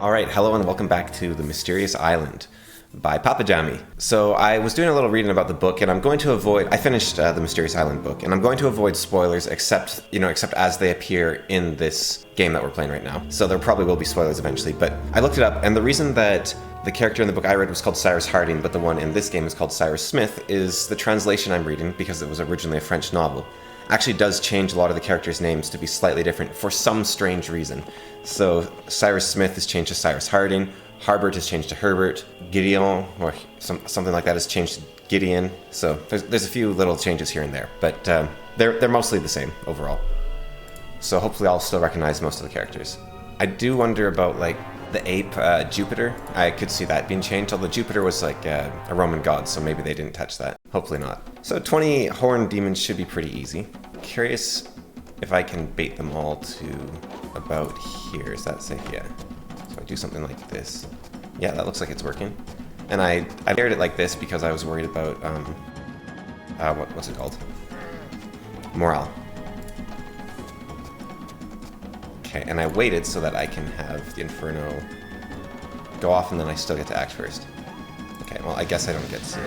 Alright, hello and welcome back to The Mysterious Island by PapyJama. So I was doing a little reading about the book, and I'm going to avoid, I finished the Mysterious Island book, and I'm going to avoid spoilers except as they appear in this game that we're playing right now. So there probably will be spoilers eventually, but I looked it up, and the reason that the character in the book I read was called Cyrus Harding, but the one in this game is called Cyrus Smith, is the translation I'm reading because it was originally a French novel. Actually does change a lot of the characters' names to be slightly different for some strange reason. So Cyrus Smith is changed to Cyrus Harding, Harbert is changed to Herbert, Gideon, or something like that is changed to Gideon. So there's a few little changes here and there, but they're mostly the same overall. So hopefully I'll still recognize most of the characters. I do wonder about like the ape Jupiter. I could see that being changed, although Jupiter was like a Roman god, so maybe they didn't touch that. Hopefully not. So 20 horned demons should be pretty easy. Curious if I can bait them all to about here. Is that safe? Yeah. So I do something like this. Yeah, that looks like it's working. And I layered it like this because I was worried about what's it called? Morale. Okay, and I waited so that I can have the Inferno go off and then I still get to act first. Okay, well I guess I don't get to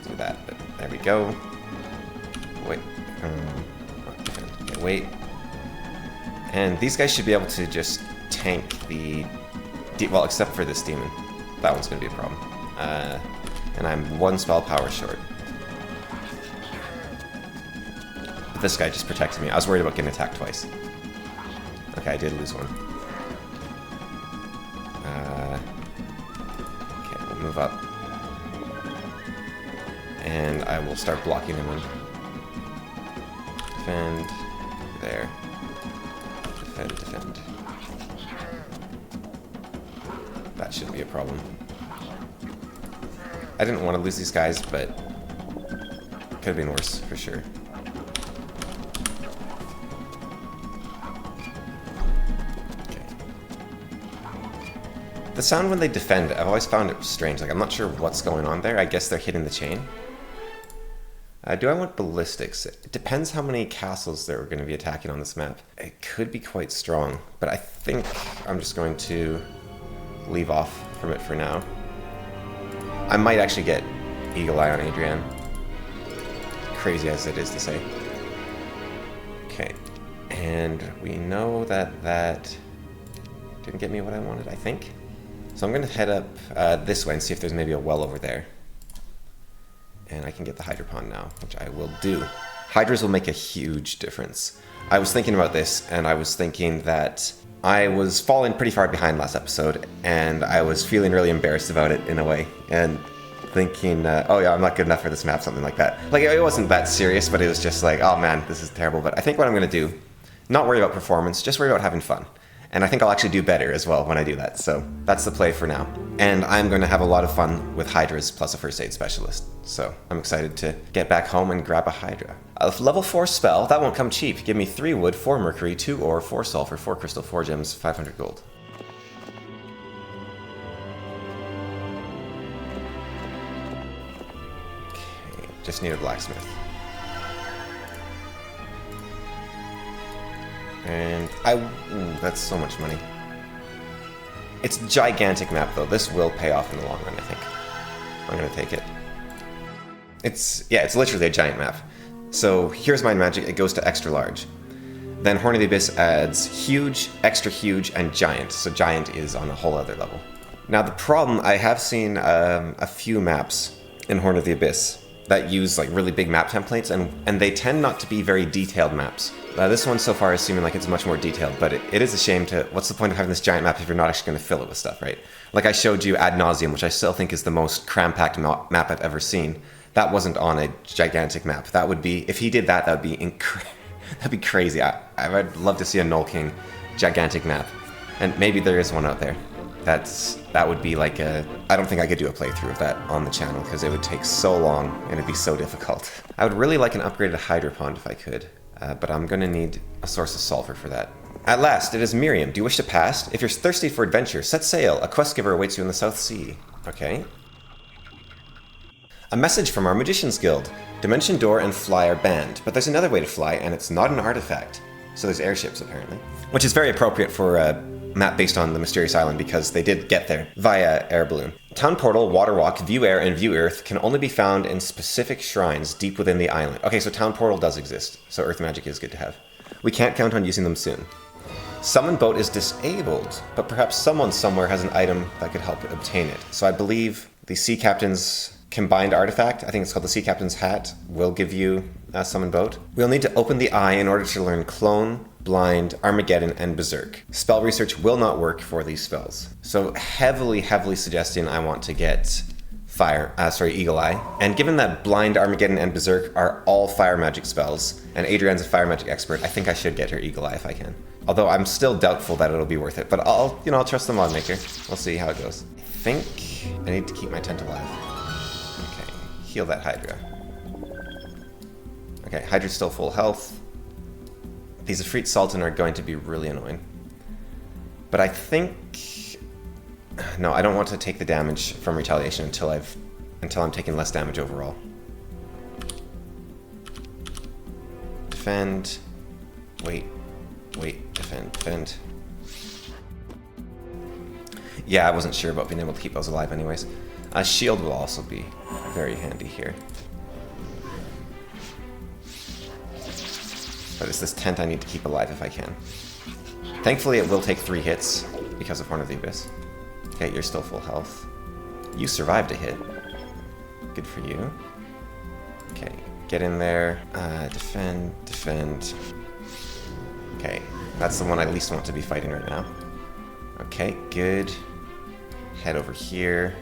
do that, but there we go. Wait. Okay, wait. And these guys should be able to just tank the... well, except for this demon. That one's going to be a problem. And I'm one spell power short. But this guy just protected me. I was worried about getting attacked twice. Okay, I did lose one. Okay, we'll move up. And I will start blocking him in. Defend. There. Defend, defend. That shouldn't be a problem. I didn't want to lose these guys, but could have been worse, for sure. Okay. The sound when they defend, I've always found it strange. Like, I'm not sure what's going on there. I guess they're hitting the chain. Do I want ballistics? It depends how many castles they're going to be attacking on this map. It could be quite strong, but I think I'm just going to leave off from it for now. I might actually get Eagle Eye on Adrian. Crazy as it is to say. Okay, and we know that that didn't get me what I wanted, I think. So I'm going to head up this way and see if there's maybe a well over there. And I can get the Hydra Pond now, which I will do. Hydras will make a huge difference. I was thinking about this, and I was thinking that I was falling pretty far behind last episode, and I was feeling really embarrassed about it in a way, and thinking, oh yeah, I'm not good enough for this map, something like that. Like, it wasn't that serious, but it was just like, oh man, this is terrible. But I think what I'm going to do, not worry about performance, just worry about having fun. And I think I'll actually do better as well when I do that, so that's the play for now. And I'm going to have a lot of fun with Hydras plus a first aid specialist, so I'm excited to get back home and grab a Hydra. A level 4 spell, that won't come cheap. Give me 3 wood, 4 mercury, 2 ore, 4 sulfur, 4 crystal, 4 gems, 500 gold. Okay, just need a blacksmith. And that's so much money. It's a gigantic map though. This will pay off in the long run, I think. I'm gonna take it. It's literally a giant map. So here's my magic, it goes to extra large. Then Horn of the Abyss adds huge, extra huge, and giant. So giant is on a whole other level. Now the problem, I have seen a few maps in Horn of the Abyss that use like really big map templates, and they tend not to be very detailed maps. This one so far is seeming like it's much more detailed, but it is a shame to, what's the point of having this giant map if you're not actually going to fill it with stuff, right? Like I showed you Ad Nauseam, which I still think is the most cram-packed map I've ever seen. That wasn't on a gigantic map. That would be, if he did that, that would be that'd be crazy. I'd love to see a Null King gigantic map. And maybe there is one out there. That would be like I don't think I could do a playthrough of that on the channel because it would take so long and it'd be so difficult. I would really like an upgraded Hydra Pond if I could. But I'm gonna need a source of sulfur for that. At last, it is Miriam. Do you wish to pass? If you're thirsty for adventure, set sail. A quest giver awaits you in the South Sea. Okay. A message from our Magician's Guild. Dimension Door and Fly are banned, but there's another way to fly, and it's not an artifact. So there's airships, apparently. Which is very appropriate for map based on the mysterious island because they did get there via air balloon. Town portal, water walk, view air, and view earth can only be found in specific shrines deep within the island. Okay, so town portal does exist, so earth magic is good to have. We can't count on using them soon. Summon boat is disabled, but perhaps someone somewhere has an item that could help obtain it. So I believe the Sea Captain's combined artifact, I think it's called the Sea Captain's Hat, will give you a summon boat. We'll need to open the eye in order to learn Clone, Blind, Armageddon, and Berserk. Spell research will not work for these spells. So heavily suggesting I want to get Eagle Eye. And given that Blind, Armageddon, and Berserk are all fire magic spells, and Adrian's a fire magic expert, I think I should get her Eagle Eye if I can. Although I'm still doubtful that it'll be worth it, but I'll trust the mod maker. We'll see how it goes. I think I need to keep my tent alive. Okay, heal that Hydra. Okay, Hydra's still full health. These Ifrit Sultan are going to be really annoying. But I think... No, I don't want to take the damage from retaliation until I'm taking less damage overall. Defend. Wait, defend. Yeah, I wasn't sure about being able to keep those alive anyways. Shield will also be very handy here. But it's this tent I need to keep alive if I can. Thankfully it will take 3 hits because of Horn of the Abyss. Okay, you're still full health. You survived a hit. Good for you. Okay, get in there. Defend. Okay, that's the one I least want to be fighting right now. Okay, good. Head over here.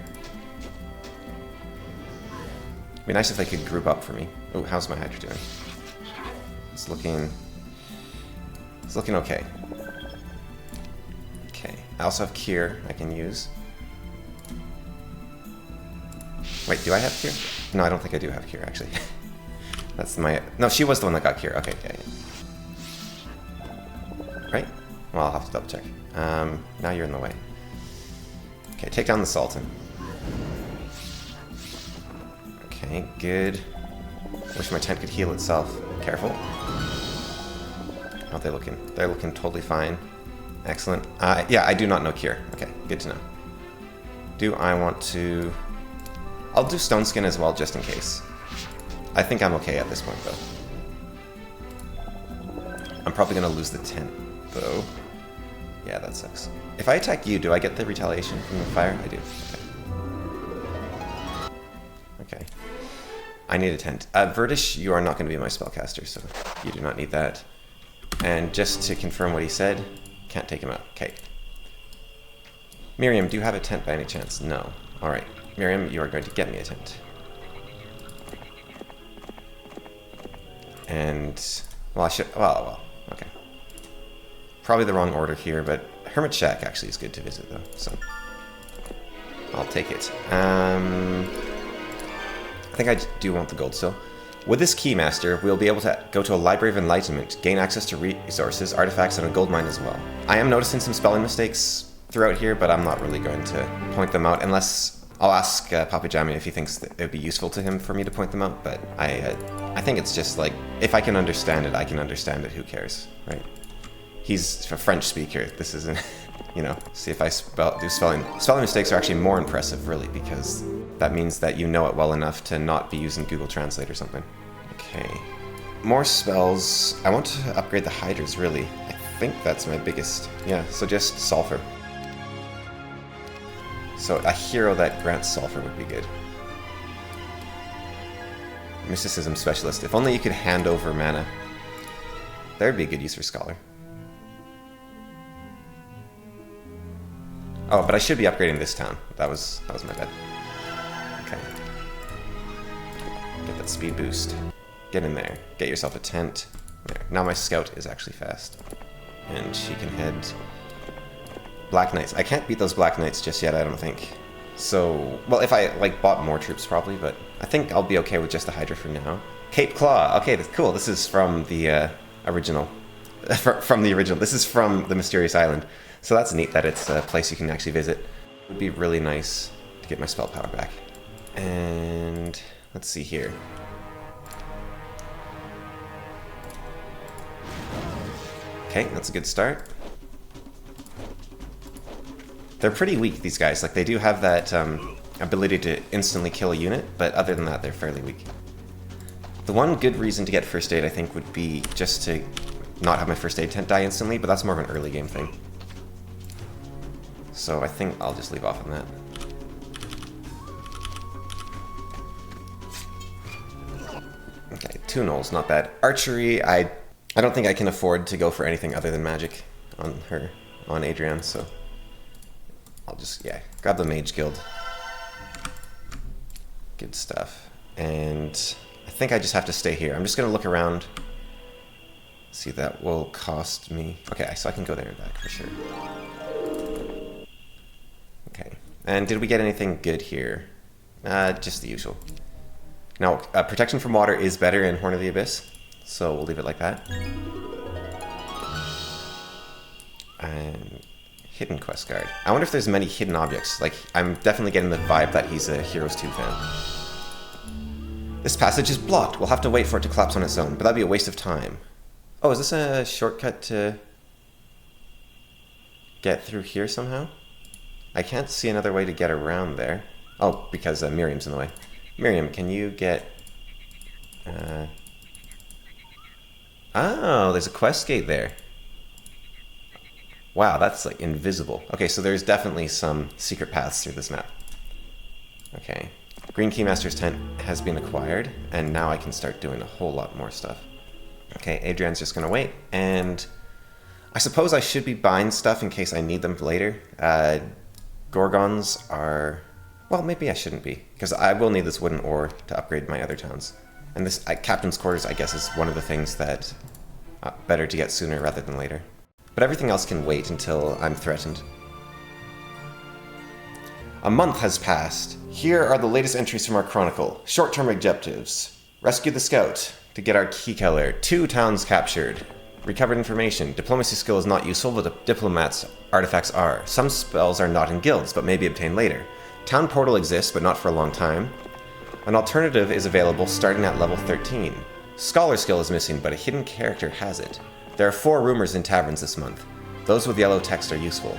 It'd be nice if they could group up for me. Oh, how's my Hydra doing? It's looking okay. Okay, I also have Cure I can use. Wait, do I have Cure? No, I don't think I do have Cure, actually. That's my... No, she was the one that got Cure. Okay, yeah. Right? Well, I'll have to double check. Now you're in the way. Okay, take down the Sultan. Okay, good. Wish my tent could heal itself. Careful. How are they looking? They're looking totally fine. Excellent. Yeah, I do not know Cure. Okay, good to know. Do I want to... I'll do Stone Skin as well, just in case. I think I'm okay at this point, though. I'm probably going to lose the tent, though. Yeah, that sucks. If I attack you, do I get the retaliation from the fire? I do. Okay. Okay. I need a tent. Vertish, you are not going to be my spellcaster, so you do not need that. And just to confirm what he said, can't take him out. Okay. Miriam, do you have a tent by any chance? No. Alright. Miriam, you are going to get me a tent. And... Well, I should... Well, okay. Probably the wrong order here, but Hermit Shack actually is good to visit, though, so... I'll take it. I think I do want the gold still. With this Keymaster, we'll be able to go to a Library of Enlightenment, gain access to resources, artifacts, and a gold mine as well. I am noticing some spelling mistakes throughout here, but I'm not really going to point them out unless... I'll ask PapyJama if he thinks that it would be useful to him for me to point them out, but I think it's just like, if I can understand it, I can understand it, who cares, right? He's a French speaker, this isn't, you know, see if I do spelling. Spelling mistakes are actually more impressive, really, because that means that you know it well enough to not be using Google Translate or something. Okay. More spells. I want to upgrade the Hydras, really. I think that's my biggest, yeah, so just Sulfur. So a hero that grants Sulfur would be good. Mysticism Specialist. If only you could hand over mana. That would be a good use for Scholar. Oh, but I should be upgrading this town. That was my bad. Okay. Get that speed boost. Get in there. Get yourself a tent. There. Now my scout is actually fast. And she can head... Black Knights. I can't beat those Black Knights just yet, I don't think. So, well, if I, like, bought more troops probably, but I think I'll be okay with just the Hydra for now. Cape Claw. Okay, that's cool. This is from the original. From the original. This is from the Mysterious Island. So that's neat that it's a place you can actually visit. It would be really nice to get my spell power back. And let's see here. Okay, that's a good start. They're pretty weak, these guys. Like, they do have that ability to instantly kill a unit, but other than that, they're fairly weak. The one good reason to get first aid, I think, would be just to not have my first aid tent die instantly, but that's more of an early game thing. So I think I'll just leave off on that. Okay, 2 nulls, not bad. Archery, I don't think I can afford to go for anything other than magic on her, on Adrienne, so I'll just, yeah, grab the Mage Guild. Good stuff. And I think I just have to stay here. I'm just going to look around. See, that will cost me... Okay, so I can go there and back for sure. Okay. And did we get anything good here? Just the usual. Now, protection from water is better in Horn of the Abyss, so we'll leave it like that. And hidden quest guard. I wonder if there's many hidden objects. Like, I'm definitely getting the vibe that he's a Heroes 2 fan. This passage is blocked. We'll have to wait for it to collapse on its own, but that'd be a waste of time. Oh, is this a shortcut to get through here somehow? I can't see another way to get around there. Oh, because Miriam's in the way. Miriam, can you get... Oh, there's a quest gate there. Wow, that's like invisible. Okay, so there's definitely some secret paths through this map. Okay. Green Keymaster's tent has been acquired, and now I can start doing a whole lot more stuff. Okay, Adrienne's just gonna wait, and I suppose I should be buying stuff in case I need them later. Gorgons are... Well, maybe I shouldn't be, because I will need this wooden ore to upgrade my other towns. And this Captain's Quarters, I guess, is one of the things that better to get sooner rather than later. But everything else can wait until I'm threatened. A month has passed. Here are the latest entries from our chronicle. Short-term objectives. Rescue the scout to get our key color. 2 towns captured. Recovered information. Diplomacy skill is not useful, but the diplomats' artifacts are. Some spells are not in guilds, but may be obtained later. Town portal exists, but not for a long time. An alternative is available starting at level 13. Scholar skill is missing, but a hidden character has it. There are 4 rumors in taverns this month. Those with yellow text are useful.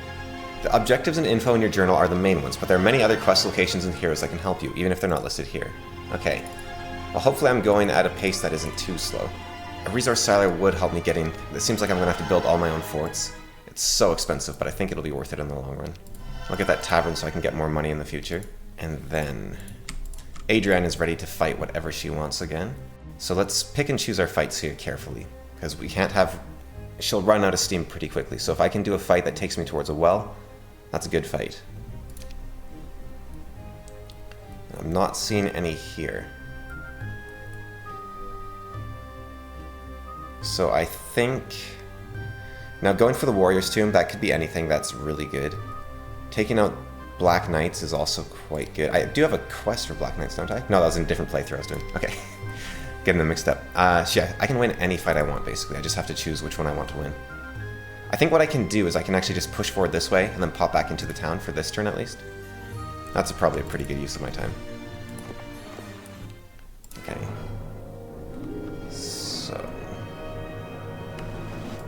The objectives and info in your journal are the main ones, but there are many other quest locations and heroes that can help you, even if they're not listed here. Okay. Well, hopefully I'm going at a pace that isn't too slow. A resource siler would help me getting... It seems like I'm going to have to build all my own forts. It's so expensive, but I think it'll be worth it in the long run. I'll get that tavern so I can get more money in the future. And then... Adrienne is ready to fight whatever she wants again. So let's pick and choose our fights here carefully, because we can't have... She'll run out of steam pretty quickly, so if I can do a fight that takes me towards a well, that's a good fight. I'm not seeing any here. So I think... Now going for the Warrior's Tomb, that could be anything that's really good. Taking out Black Knights is also quite good. I do have a quest for Black Knights, don't I? No, that was in a different playthrough I was doing. Okay. Getting them mixed up. So yeah, I can win any fight I want, basically. I just have to choose which one I want to win. I think what I can do is I can actually just push forward this way and then pop back into the town for this turn at least. That's probably a pretty good use of my time. Okay. So...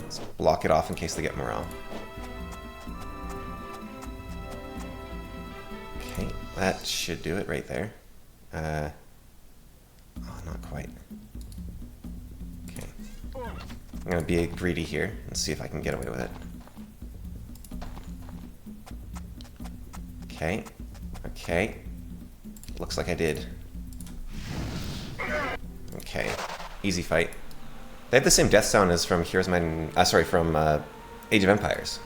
let's block it off in case they get morale. Okay, that should do it right there. Oh, not quite. Okay. I'm gonna be greedy here and see if I can get away with it. Okay. Okay. Looks like I did. Okay. Easy fight. They have the same death sound as from Heroes Might and... from Age of Empires.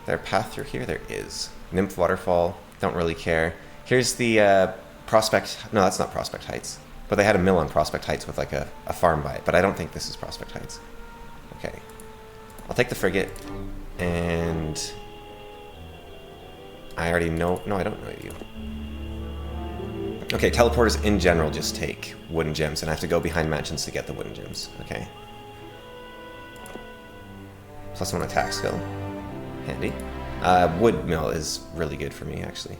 There a path through here? There is. Nymph Waterfall. Don't really care. Here's the Prospect... No, that's not Prospect Heights. But they had a mill on Prospect Heights with like a farm by it. But I don't think this is Prospect Heights. Okay. I'll take the frigate. And... I already know... No, I don't know you. Okay, teleporters in general just take wooden gems, and I have to go behind mansions to get the wooden gems. Okay. +1 attack skill. Handy. Wood mill is really good for me, actually.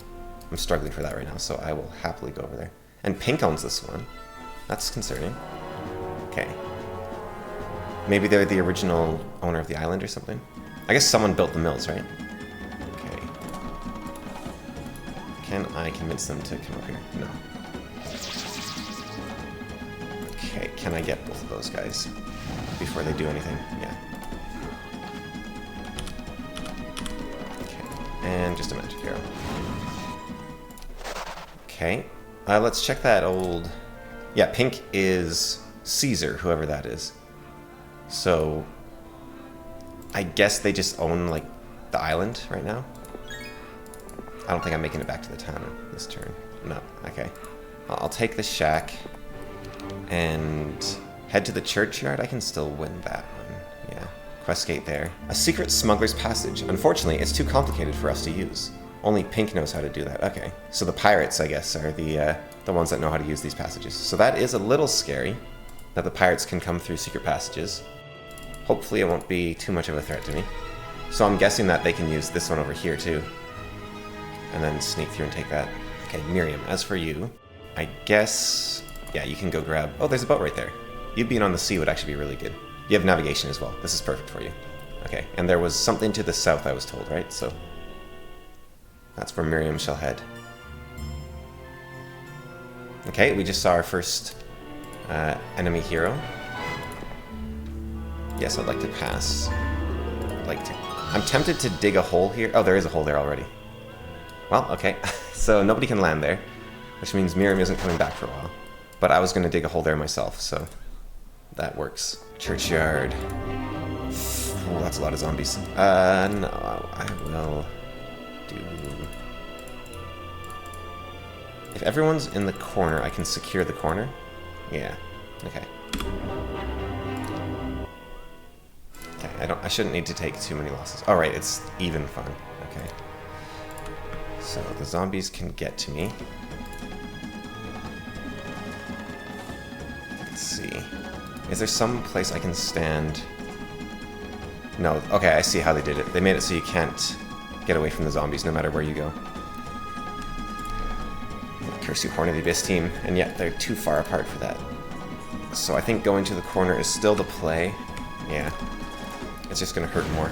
I'm struggling for that right now, so I will happily go over there. And Pink owns this one. That's concerning. Okay. Maybe they're the original owner of the island or something? I guess someone built the mills, right? Okay. Can I convince them to come up here? No. Okay, can I get both of those guys before they do anything? Yeah. Okay, and just a magic arrow. Okay, let's check that old... Yeah, pink is Caesar, whoever that is. So, I guess they just own, like, the island right now? I don't think I'm making it back to the town this turn. No, okay. I'll take the shack and head to the churchyard. I can still win that one. Yeah, quest gate there. A secret smuggler's passage. Unfortunately, it's too complicated for us to use. Only Pink knows how to do that. Okay, so the pirates, I guess, are the ones that know how to use these passages. So that is a little scary, that the pirates can come through secret passages. Hopefully it won't be too much of a threat to me. So I'm guessing that they can use this one over here too. And then sneak through and take that. Okay, Miriam, as for you, I guess... Yeah, you can go grab... Oh, there's a boat right there. You being on the sea would actually be really good. You have navigation as well. This is perfect for you. Okay, and there was something to the south, I was told, right? So that's where Miriam shall head. Okay, we just saw our first enemy hero. Yes, I'd like to pass. I'd like to... I'm tempted to dig a hole here. Oh, there is a hole there already. Well, okay. So nobody can land there, which means Miriam isn't coming back for a while. But I was going to dig a hole there myself, so that works. Churchyard. Oh, that's a lot of zombies. No, I will do... If everyone's in the corner, I can secure the corner. Yeah. Okay. Okay, I shouldn't need to take too many losses. All right, it's even fun. Okay. So the zombies can get to me. Let's see. Is there some place I can stand? No. Okay, I see how they did it. They made it so you can't get away from the zombies no matter where you go. Curse you, Horn of the Abyss team. And yet they're too far apart for that. So I think going to the corner is still the play. Yeah. It's just going to hurt more.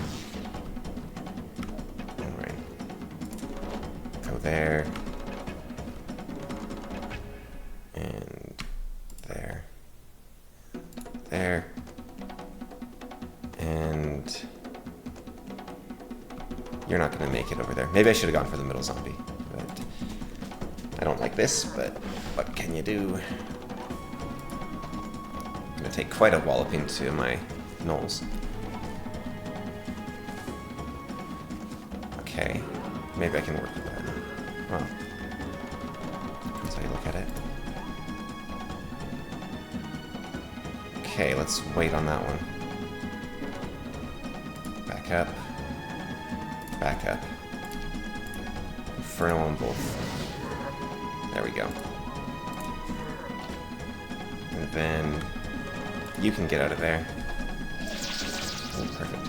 Alright. Go there. And there. There. And you're not going to make it over there. Maybe I should have gone for the middle zombie. But I don't like this, but what can you do? I'm going to take quite a walloping to my gnolls. Okay, maybe I can work with that. Well, that's how you look at it. Okay, let's wait on that one. Back up. Back up. Inferno on both. There we go. And then you can get out of there. Oh, perfect.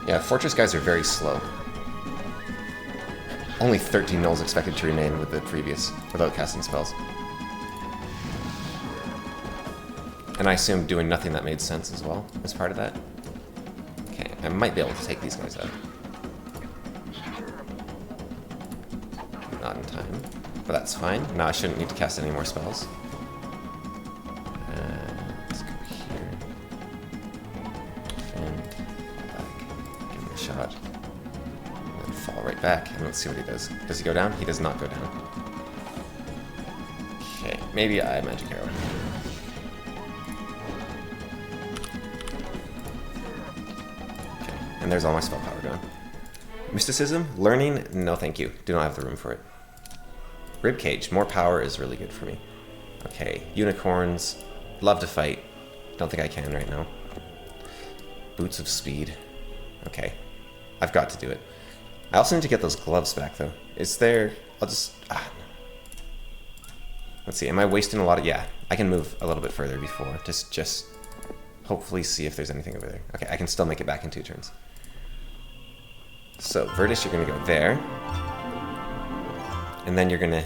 Yeah, Fortress guys are very slow. Only 13 gnolls expected to remain with the previous, without casting spells. And I assume doing nothing that made sense as well, as part of that. Okay, I might be able to take these guys out. Not in time, but that's fine. Now I shouldn't need to cast any more spells. Let's go here. And back. Give him a shot. And then fall right back, and let's see what he does. Does he go down? He does not go down. Okay, maybe I magic arrow. Okay, and there's all my spell power gone. Mysticism? Learning? No thank you. Do not have the room for it. Ribcage. More power is really good for me. Okay. Unicorns. Love to fight. Don't think I can right now. Boots of speed. Okay. I've got to do it. I also need to get those gloves back, though. Is there... I'll just... Let's see. Am I wasting a lot of... Yeah. I can move a little bit further before. Just hopefully see if there's anything over there. Okay. I can still make it back in 2 turns. So, Virtus, you're going to go there. And then you're going to...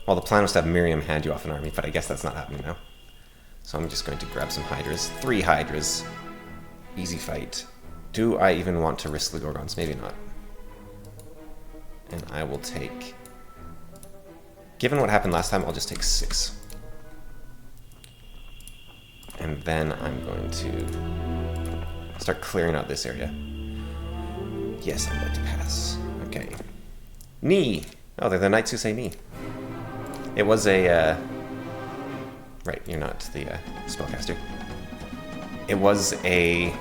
Well, the plan was to have Miriam hand you off an army, but I guess that's not happening now. So I'm just going to grab some Hydras. 3 Hydras. Easy fight. Do I even want to risk the Gorgons? Maybe not. And I will take... Given what happened last time, I'll just take 6. And then I'm going to start clearing out this area. Yes, I'm about to pass. Okay. Knee! Oh, they're the knights who say knee. It was a... Right, you're not the spellcaster. It was a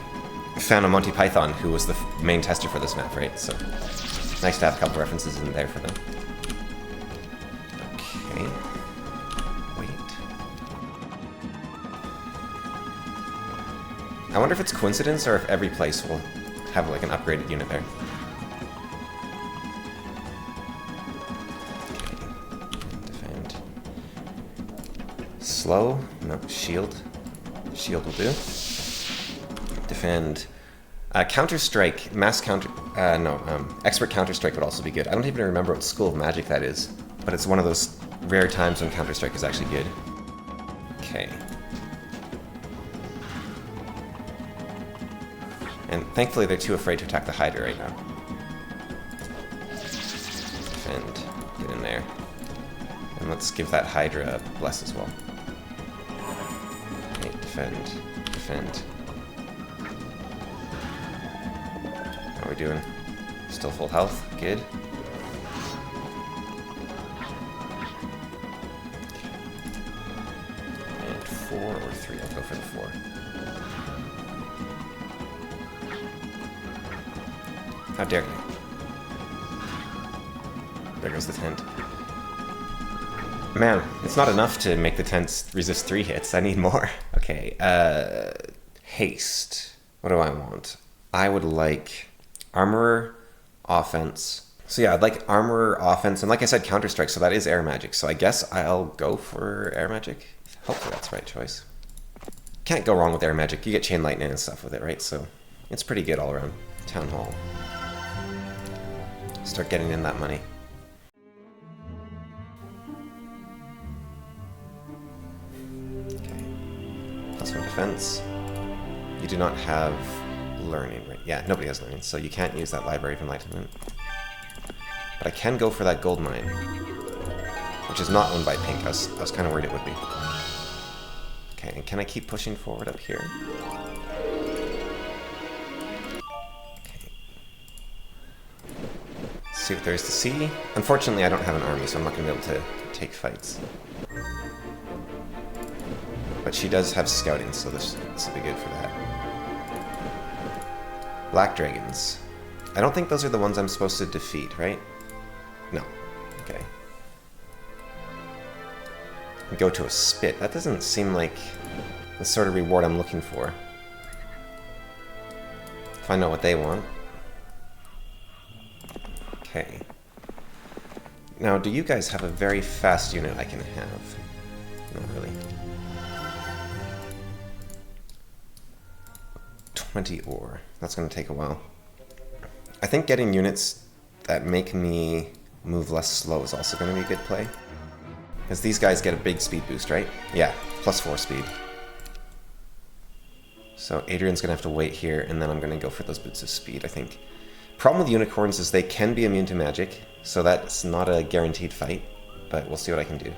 fan of Monty Python who was the main tester for this map, right? So, nice to have a couple references in there for them. Okay. Wait. I wonder if it's coincidence or if every place will have like an upgraded unit there. Okay. Defend. Slow? No, shield. Shield will do. Defend. Counter-strike, mass counter... expert counter-strike would also be good. I don't even remember what school of magic that is, but it's one of those rare times when counter-strike is actually good. Okay. And thankfully they're too afraid to attack the Hydra right now. Defend. Get in there. And let's give that Hydra a bless as well. Okay, defend. Defend. How are we doing? Still full health. Good. And 4 or 3. I'll go for the 4. How dare you? There goes the tent. Man, it's not enough to make the tent resist 3 hits. I need more. Okay, haste. What do I want? I would like armorer, offense. So yeah, I'd like armorer, offense, and like I said, counter-strike, so that is air magic. So I guess I'll go for air magic. Hopefully that's the right choice. Can't go wrong with air magic. You get chain lightning and stuff with it, right? So it's pretty good all around. Town hall. Start getting in that money. Okay. +1 defense. You do not have learning, right? Yeah, nobody has learning, so you can't use that library of enlightenment. But I can go for that gold mine, which is not owned by Pink. I was kind of worried it would be. Okay, and can I keep pushing forward up here? Okay. See what there is to see. Unfortunately, I don't have an army, so I'm not going to be able to take fights. But she does have scouting, so this will be good for that. Black dragons. I don't think those are the ones I'm supposed to defeat, right? No. Okay. Go to a spit. That doesn't seem like the sort of reward I'm looking for. Find out what they want. Okay. Now, do you guys have a very fast unit I can have? Not really. 20 ore. That's going to take a while. I think getting units that make me move less slow is also going to be a good play. Because these guys get a big speed boost, right? Yeah, +4 speed. So Adrian's going to have to wait here, and then I'm going to go for those boots of speed, I think. Problem with unicorns is they can be immune to magic, so that's not a guaranteed fight, but we'll see what I can do.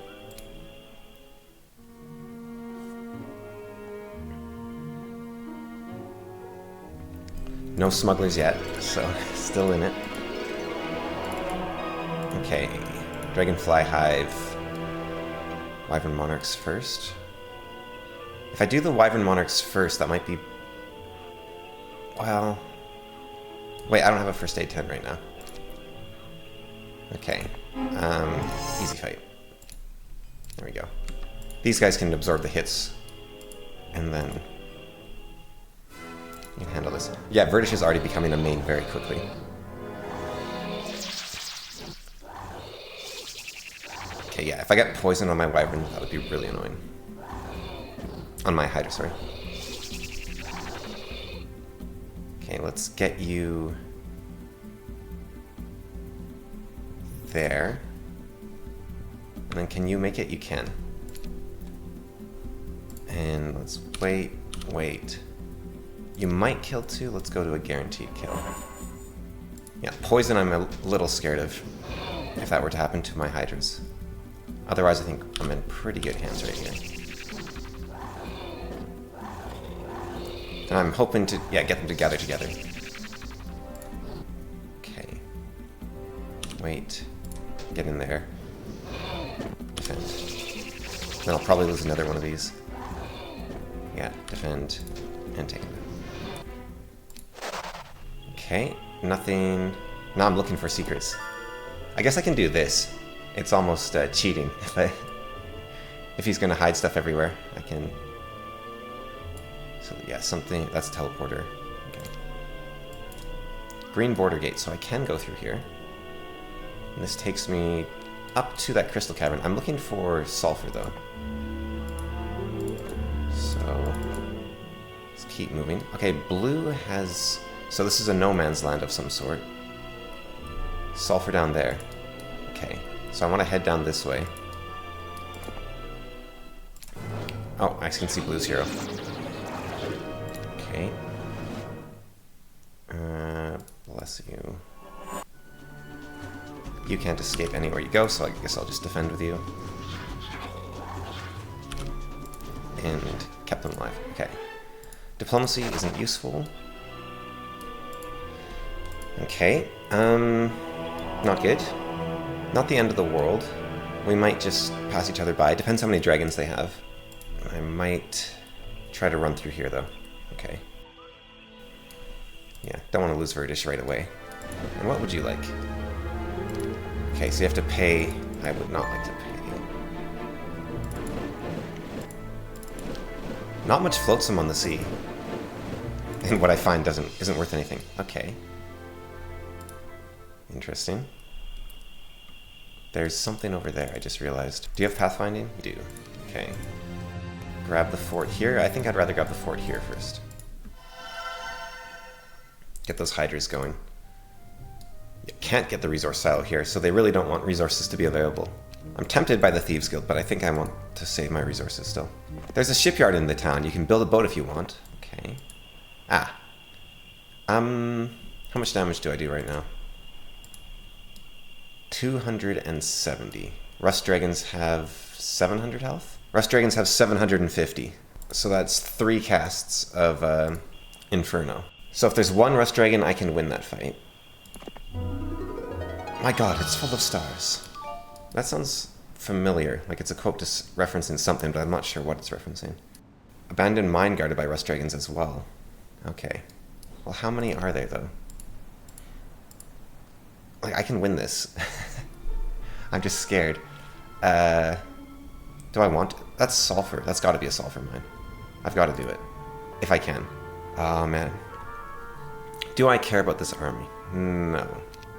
No smugglers yet, so still in it. Okay, Dragonfly Hive, Wyvern Monarchs first. If I do the Wyvern Monarchs first, that might be... Well... Wait, I don't have a first aid 10 right now. Okay, easy fight. There we go. These guys can absorb the hits, and then you can handle this. Yeah, Verdish is already becoming a main very quickly. Okay, yeah, if I get poison on my Wyvern, that would be really annoying. On my Hydra, sorry. Okay, let's get you there. And then can you make it? You can. And let's wait. You might kill 2. Let's go to a guaranteed kill. Yeah, poison I'm a little scared of if that were to happen to my hydras. Otherwise, I think I'm in pretty good hands right here. And I'm hoping to, yeah, get them to gather together. Okay. Wait. Get in there. Defend. Then I'll probably lose another one of these. Yeah, defend. And take it. Okay, nothing. Now I'm looking for secrets. I guess I can do this. It's almost cheating. If he's going to hide stuff everywhere, I can... So yeah, something... That's a teleporter. Okay. Green border gate, so I can go through here. And this takes me up to that crystal cavern. I'm looking for sulfur, though. So... let's keep moving. Okay, blue has... So this is a no man's land of some sort. Sulfur down there. Okay, so I want to head down this way. Oh, I can see blue's hero. Okay. Bless you. You can't escape anywhere you go, so I guess I'll just defend with you. And kept them alive. Okay. Diplomacy isn't useful. Okay. Not good. Not the end of the world. We might just pass each other by. Depends how many dragons they have. I might try to run through here, though. Okay. Yeah, don't want to lose Verdish right away. And what would you like? Okay, so you have to pay. I would not like to pay. Not much flotsam on the sea. And what I find isn't worth anything. Okay. Interesting. There's something over there, I just realized. Do you have pathfinding? You do. Okay. Grab the fort here. I think I'd rather grab the fort here first. Get those hydras going. You can't get the resource silo here, so they really don't want resources to be available. I'm tempted by the Thieves Guild, but I think I want to save my resources still. There's a shipyard in the town. You can build a boat if you want. Okay. Ah. How much damage do I do right now? 270. Rust Dragons have 700 health? Rust Dragons have 750. So that's 3 casts of Inferno. So if there's one Rust Dragon, I can win that fight. My god, it's full of stars. That sounds familiar, like it's a quote referencing something, but I'm not sure what it's referencing. Abandoned mine guarded by Rust Dragons as well. Okay. Well, how many are there, though? Like, I can win this. I'm just scared. Do I want... That's sulfur. That's got to be a sulfur mine. I've got to do it. If I can. Oh, man. Do I care about this army? No.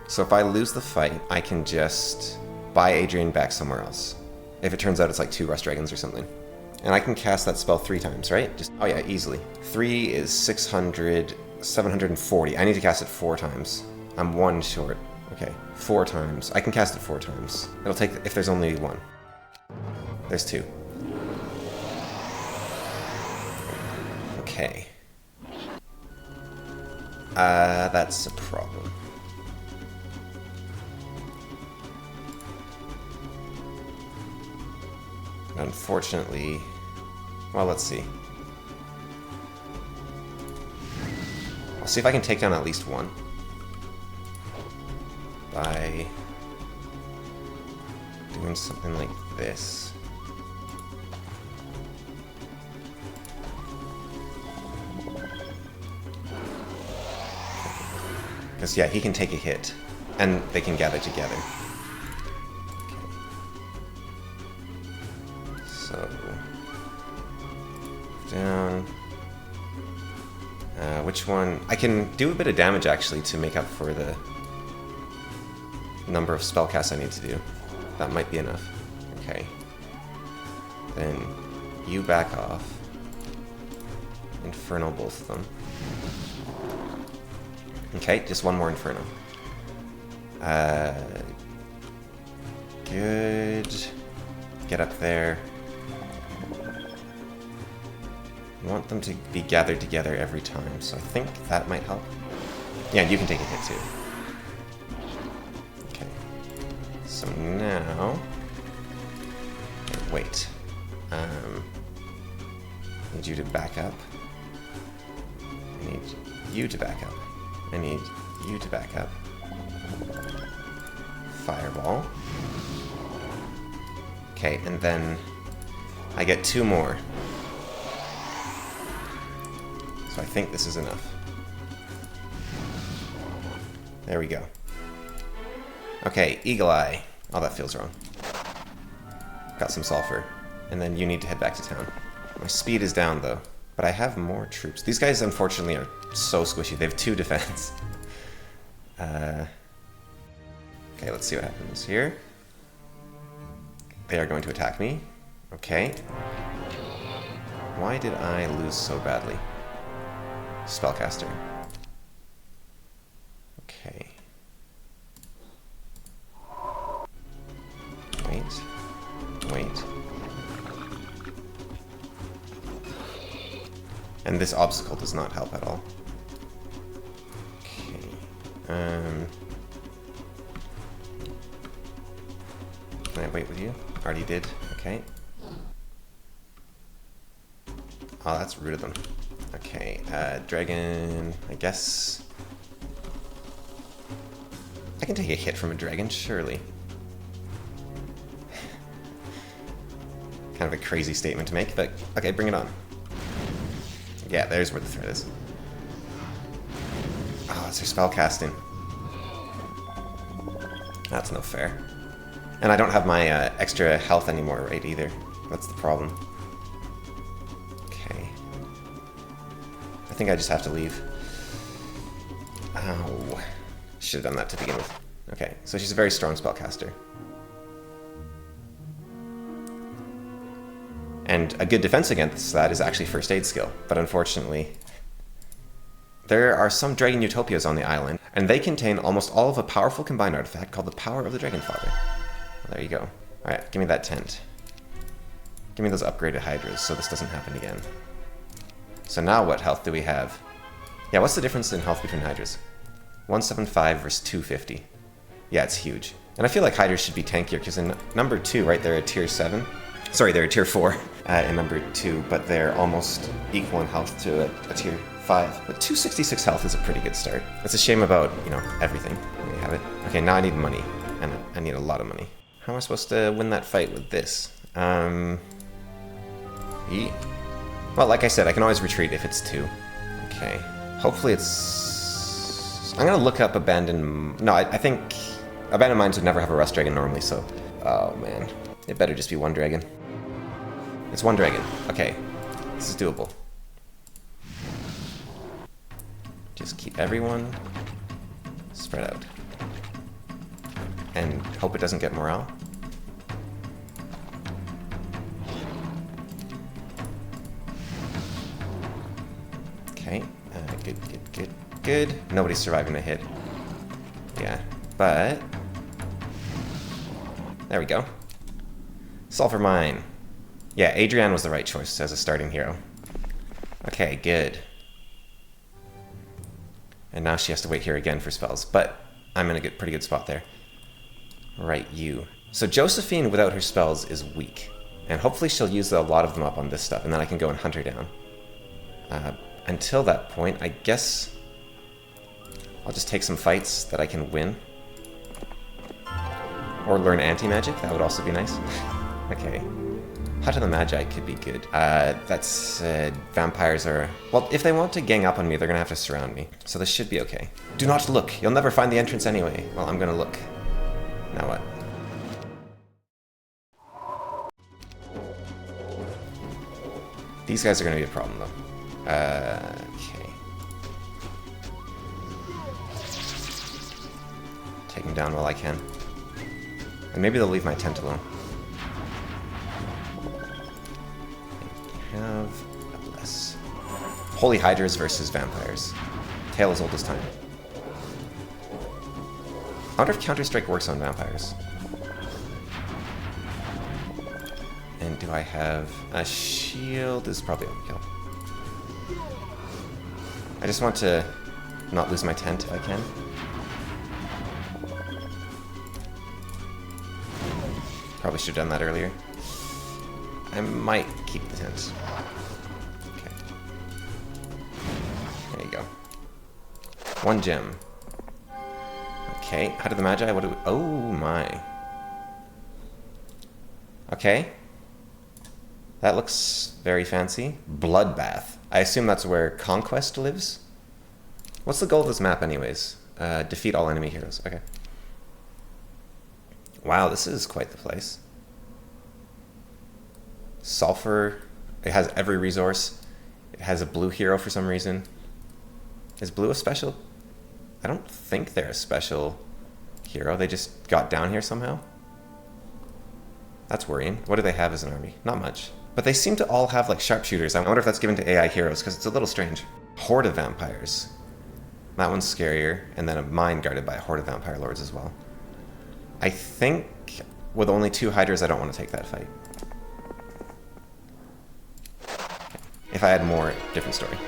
So if I lose the fight, I can just buy Adrian back somewhere else. If it turns out it's like 2 Rust Dragons or something. And I can cast that spell 3 times, right? Just, oh yeah, easily. 3 is 600, 740. I need to cast it 4 times. I'm 1 short. Okay, 4 times. I can cast it 4 times. It'll take, if there's only 1. There's 2. Okay. That's a problem. Unfortunately, well, let's see. I'll see if I can take down at least 1. By doing something like this. Because, yeah, he can take a hit, and they can gather together. Okay. So, down. Which one? I can do a bit of damage, actually, to make up for the number of spellcasts I need to do. That might be enough. Okay. Then you back off. Inferno both of them. Okay, just 1 more Inferno. Good. Get up there. I want them to be gathered together every time, so I think that might help. Yeah, you can take a hit too. Okay. So now... Wait. I need you to back up. I need you to back up. I need you to back up. Fireball. Okay, and then I get 2 more. So I think this is enough. There we go. Okay, Eagle Eye. Oh, that feels wrong. Got some sulfur. And then you need to head back to town. My speed is down, though. But I have more troops. These guys, unfortunately, are so squishy. They have 2 defense. Okay, let's see what happens here. They are going to attack me. Okay. Why did I lose so badly? Spellcaster. Okay. Wait. And this obstacle does not help at all. Okay. Can I wait with you? Already did. Okay. Oh, that's rude of them. Okay, dragon, I guess... I can take a hit from a dragon, surely. Kind of a crazy statement to make, but okay, bring it on. Yeah, there's where the threat is. Oh, it's their spell casting. That's no fair. And I don't have my extra health anymore, right, either. That's the problem. Okay. I think I just have to leave. Ow. Should have done that to begin with. Okay, so she's a very strong spellcaster. And a good defense against that is actually first aid skill. But unfortunately, there are some Dragon Utopias on the island, and they contain almost all of a powerful combined artifact called the Power of the Dragonfather. Well, there you go. Alright, give me that tent. Give me those upgraded Hydras so this doesn't happen again. So now what health do we have? Yeah, what's the difference in health between Hydras? 175 versus 250. Yeah, it's huge. And I feel like Hydras should be tankier, because in number 2, right, they're a tier 7. Sorry, they're a tier 4 in number 2, but they're almost equal in health to a tier 5. But 266 health is a pretty good start. It's a shame about, you know, everything. There you have it. Okay, now I need money, and I need a lot of money. How am I supposed to win that fight with this? Well, like I said, I can always retreat if it's 2. Okay. Hopefully it's... I'm gonna look up Abandoned... No, I think Abandoned Mines would never have a Rust Dragon normally, so... Oh, man. It better just be 1 dragon. It's 1 dragon. Okay. This is doable. Just keep everyone spread out. And hope it doesn't get morale. Okay. Good. Nobody's surviving a hit. Yeah. But... There we go. Sulfur Mine. Yeah, Adrienne was the right choice as a starting hero. Okay, good. And now she has to wait here again for spells, but I'm in a pretty good spot there. Right, you. So Josephine, without her spells, is weak. And hopefully she'll use a lot of them up on this stuff, and then I can go and hunt her down. Until that point, I guess I'll just take some fights that I can win. Or learn anti-magic, that would also be nice. Okay. Hut of the Magi could be good. That's... vampires are... Well, if they want to gang up on me, they're gonna have to surround me. So this should be okay. Do not look! You'll never find the entrance anyway. Well, I'm gonna look. Now what? These guys are gonna be a problem, though. Okay. Take them down while I can. And maybe they'll leave my tent alone. Have a bless. Holy Hydras versus vampires. Tale as old as time. I wonder if Counter-Strike works on vampires. And do I have a shield? This is probably overkill. I just want to not lose my tent if I can. Probably should have done that earlier. I might keep the tent. Okay. There you go. 1 gem. Okay, how did the Magi? What do we... Oh my. Okay. That looks very fancy. Bloodbath. I assume that's where Conquest lives? What's the goal of this map anyways? Defeat all enemy heroes. Okay. Wow, this is quite the place. Sulfur. It has every resource. It has a blue hero for some reason. Is blue a special? I don't think they're a special hero. They just got down here somehow. That's worrying. What do they have as an army? Not much. But they seem to all have like sharpshooters. I wonder if that's given to AI heroes, because it's a little strange. Horde of vampires. That one's scarier. And then a mine guarded by a horde of vampire lords as well. I think with only 2 hydras, I don't want to take that fight. If I had more, different story.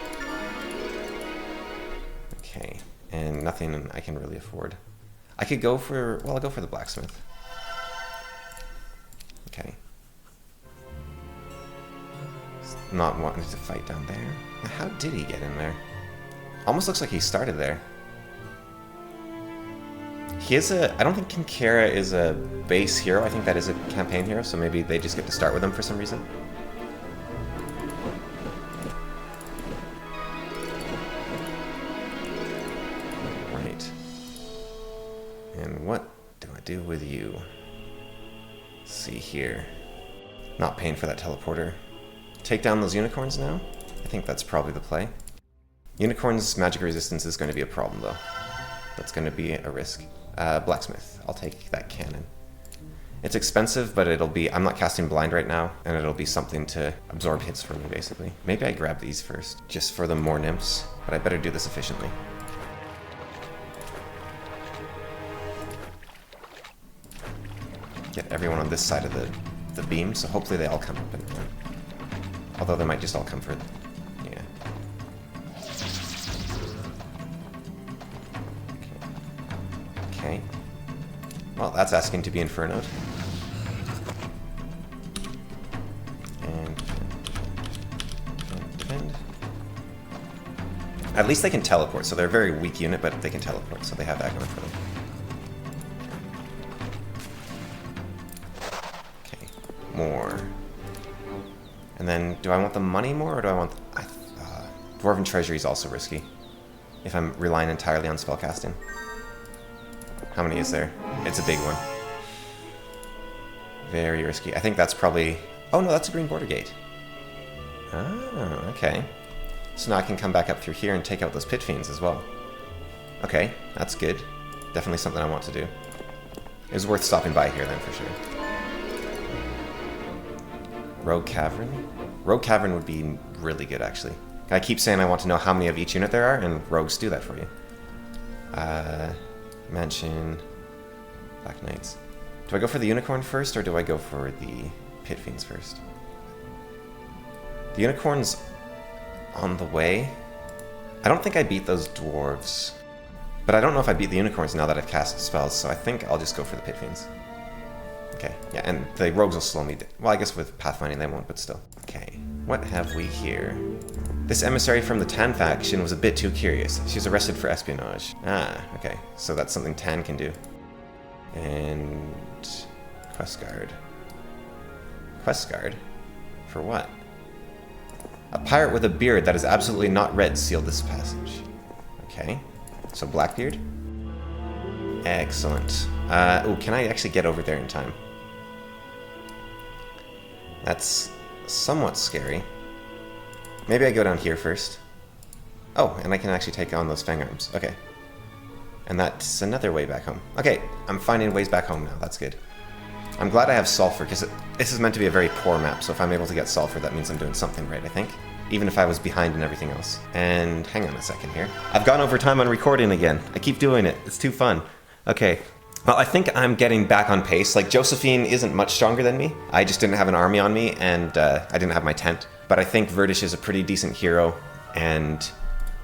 Okay, and nothing I can really afford. I could go for, well, I'll go for the blacksmith. Okay. Not wanting to fight down there. How did he get in there? Almost looks like he started there. He is a, I don't think Kinkara is a base hero. I think that is a campaign hero, so maybe they just get to start with him for some reason. Right. And what do I do with you? Let's see here. Not paying for that teleporter. Take down those unicorns now? I think that's probably the play. Unicorns' magic resistance is going to be a problem, though. That's going to be a risk. Blacksmith. I'll take that cannon. It's expensive, but it'll be... I'm not casting blind right now, and it'll be something to absorb hits for me, basically. Maybe I grab these first, just for the more nymphs, but I better do this efficiently. Get everyone on this side of the beam, so hopefully they all come up and run. Although they might just all come for... yeah. Okay. Well, that's asking to be infernoed. And defend. At least they can teleport, so they're a very weak unit, but they can teleport, so they have that going for them. Okay, more. And then, do I want the money more, or do I want... Dwarven Treasury is also risky, if I'm relying entirely on spellcasting. How many is there? It's a big one. Very risky. I think that's probably... Oh no, that's a green border gate. Oh, okay. So now I can come back up through here and take out those pit fiends as well. Okay, that's good. Definitely something I want to do. It was worth stopping by here then, for sure. Rogue Cavern? Rogue Cavern would be really good, actually. I keep saying I want to know how many of each unit there are, and rogues do that for you. Mansion... Black Knights. Do I go for the unicorn first, or do I go for the pit fiends first? The unicorn's on the way. I don't think I beat those dwarves. But I don't know if I beat the unicorns now that I've cast spells, so I think I'll just go for the pit fiends. Okay, yeah, and the rogues will slow me down. Well, I guess with pathfinding they won't, but still. Okay, what have we here? This emissary from the Tan faction was a bit too curious. She was arrested for espionage. Ah, okay, so that's something Tan can do. And... Quest Guard. Quest Guard? For what? A pirate with a beard that is absolutely not red sealed this passage. Okay, so Blackbeard? Excellent. Oh, can I actually get over there in time? That's somewhat scary. Maybe I go down here first. Oh, and I can actually take on those fang arms. Okay. And that's another way back home. Okay, I'm finding ways back home now. That's good. I'm glad I have sulfur, because this is meant to be a very poor map, so if I'm able to get sulfur, that means I'm doing something right, I think. Even if I was behind in everything else. And hang on a second here. I've gone over time on recording again. I keep doing it. It's too fun. Okay. Well, I think I'm getting back on pace. Like, Josephine isn't much stronger than me. I just didn't have an army on me, and I didn't have my tent. But I think Verdish is a pretty decent hero, and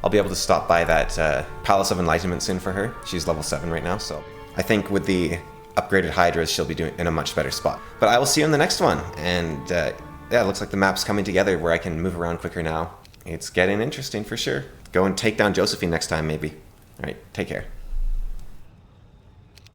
I'll be able to stop by that Palace of Enlightenment soon for her. She's level 7 right now, so I think with the upgraded Hydras, she'll be doing in a much better spot. But I will see you in the next one, and yeah, it looks like the map's coming together where I can move around quicker now. It's getting interesting for sure. Go and take down Josephine next time, maybe. All right, take care.